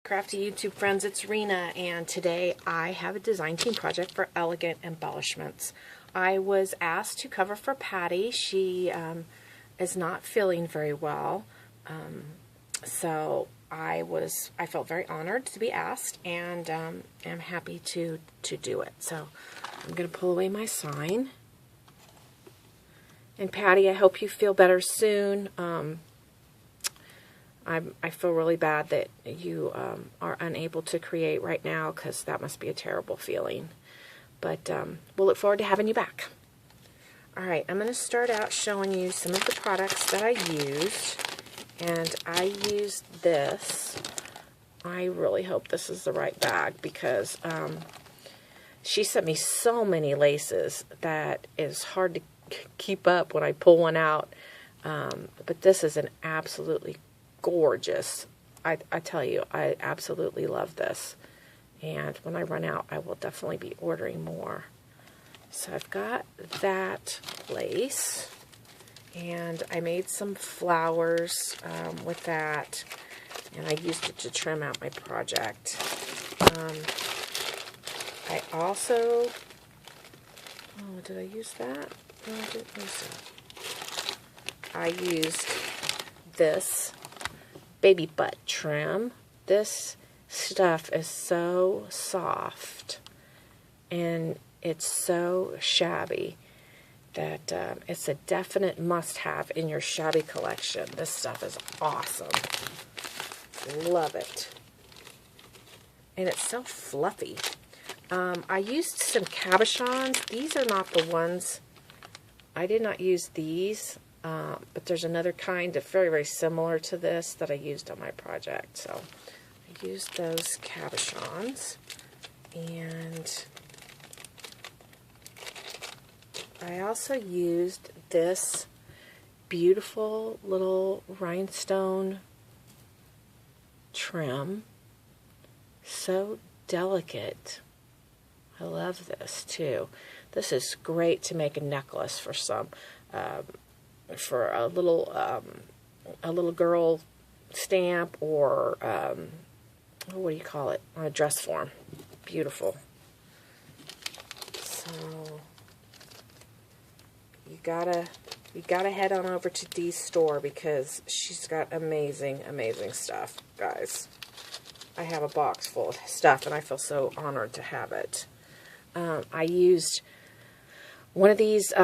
Crafty YouTube friends, it's Rena, and today I have a design team project for Elegant Embellishments. I was asked to cover for Patty. She is not feeling very well, so I felt very honored to be asked, and am happy to do it. So I'm going to pull away my sign. And Patty, I hope you feel better soon. I feel really bad that you are unable to create right now, because that must be a terrible feeling. But we'll look forward to having you back. Alright, I'm going to start out showing you some of the products that I used. And I used this. I really hope this is the right bag, because she sent me so many laces that it's hard to keep up when I pull one out. But this is an absolutely gorgeous. I tell you, I absolutely love this. And when I run out, I will definitely be ordering more. So I've got that lace. And I made some flowers with that. And I used it to trim out my project. I also... Oh, did I use that? No, I didn't use that. I used this baby butt trim. This stuff is so soft and it's so shabby that it's a definite must-have in your shabby collection. This stuff is awesome. Love it. And it's so fluffy. I used some cabochons. These are not the ones. I did not use these. But there's another kind of very, very similar to this that I used on my project. So I used those cabochons. And I also used this beautiful little rhinestone trim. So delicate. I love this too. This is great to make a necklace for some. For a little girl stamp, or what do you call it, on a dress form. Beautiful. So you gotta head on over to Dee's store, because she's got amazing stuff, guys. I have a box full of stuff, and I feel so honored to have it. I used one of these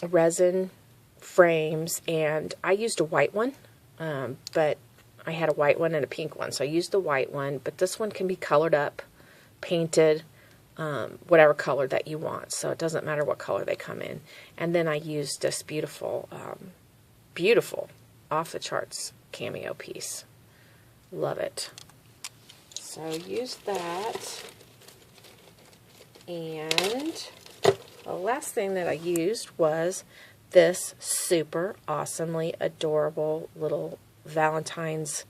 resin frames, and I used a white one, but I had a white one and a pink one, so I used the white one. But this one can be colored up, painted, whatever color that you want, so it doesn't matter what color they come in. And then I used this beautiful off the charts cameo piece. Love it. So I used that. And the last thing that I used was this super awesomely adorable little Valentine's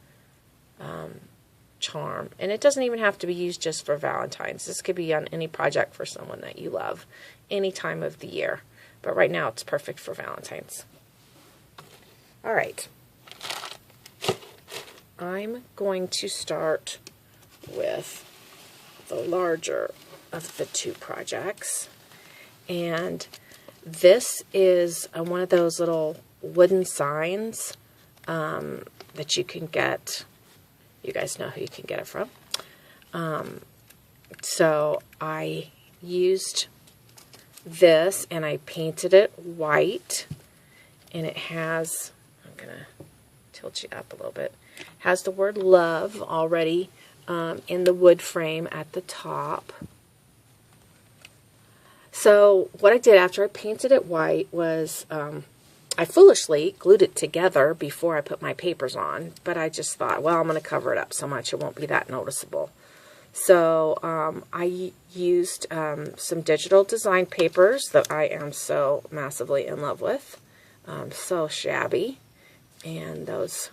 charm. And it doesn't even have to be used just for Valentine's. This could be on any project for someone that you love, any time of the year. But right now it's perfect for Valentine's. Alright. I'm going to start with the larger of the two projects. And this is one of those little wooden signs that you can get. You guys know who you can get it from. So I used this and I painted it white. And it has, I'm going to tilt you up a little bit, has the word love already in the wood frame at the top. So what I did after I painted it white was I foolishly glued it together before I put my papers on, but I just thought, well, I'm going to cover it up so much it won't be that noticeable. So I used some digital design papers that I am so massively in love with. So shabby, and those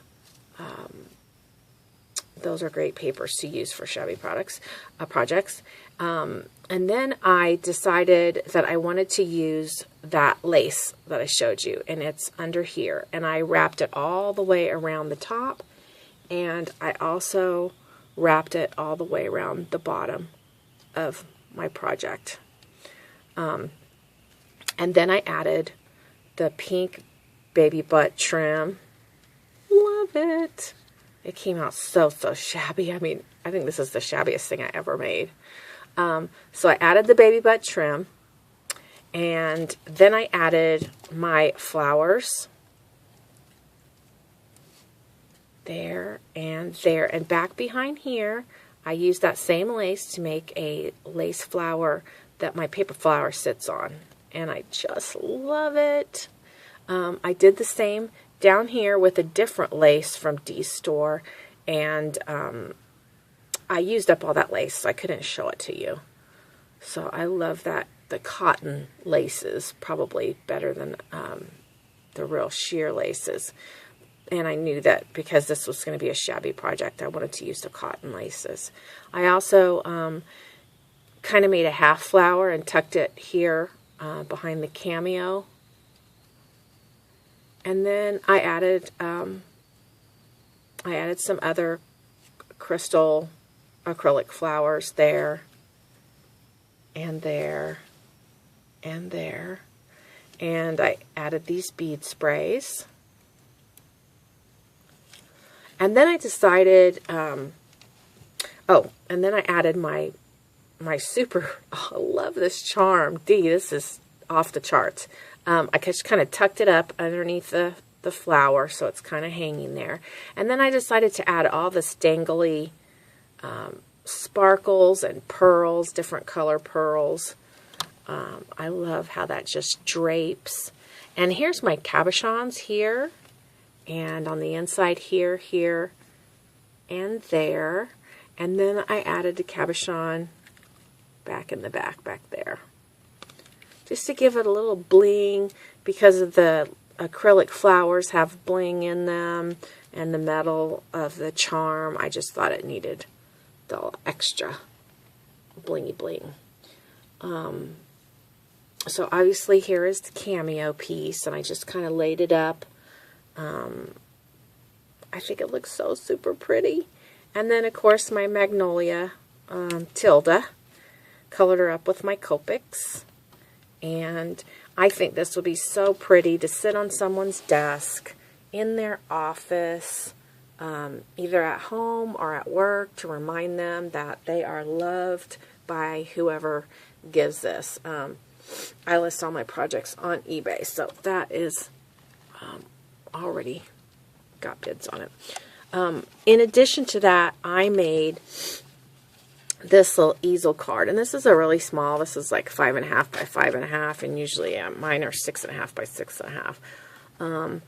are great papers to use for shabby projects. And then I decided that I wanted to use that lace that I showed you, and it's under here. And I wrapped it all the way around the top, And I also wrapped it all the way around the bottom of my project. And then I added the pink baby butt trim. Love it. It came out so shabby. I mean, I think this is the shabbiest thing I ever made. So I added the baby butt trim, and then I added my flowers there and there, and back behind here I used that same lace to make a lace flower that my paper flower sits on, and I just love it. I did the same down here with a different lace from Dee's store, and I used up all that lace, so I couldn't show it to you. So I love that. The cotton laces probably better than the real sheer laces. And I knew that because this was going to be a shabby project, I wanted to use the cotton laces. I also kind of made a half flower and tucked it here behind the cameo. And then I added some other crystal acrylic flowers there and there and there. And I added these bead sprays. And then I decided, and then I added my super, I love this charm. Dee, this is off the charts. I just kind of tucked it up underneath the flower, so it's kind of hanging there. And then I decided to add all this dangly sparkles and pearls, different color pearls. I love how that just drapes. And here's my cabochons here, and on the inside here, here, and there. And then I added the cabochon back in the back there, just to give it a little bling, because of the acrylic flowers have bling in them, and the metal of the charm. I just thought it needed the extra blingy bling. So obviously here is the cameo piece, and I just kind of laid it up. I think it looks so super pretty. And then of course my magnolia Tilda, colored her up with my Copics. And I think this will be so pretty to sit on someone's desk, in their office, either at home or at work, to remind them that they are loved by whoever gives this. I list all my projects on eBay, so that is already got bids on it. In addition to that, I made this little easel card, and this is a really small. This is like 5.5 by 5.5, and usually mine are 6.5 by 6.5.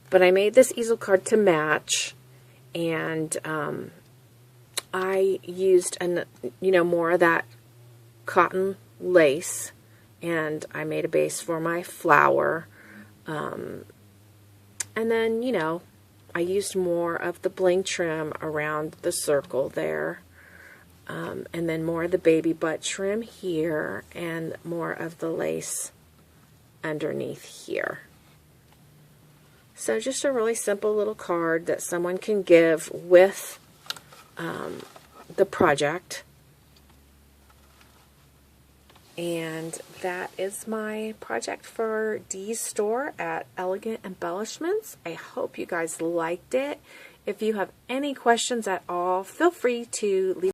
But I made this easel card to match, and I used more of that cotton lace, and I made a base for my flower. And then, I used more of the bling trim around the circle there. And then more of the baby butt trim here, and more of the lace underneath here. So just a really simple little card that someone can give with the project. And that is my project for Dee's store at Elegant Embellishments. I hope you guys liked it. If you have any questions at all, feel free to leave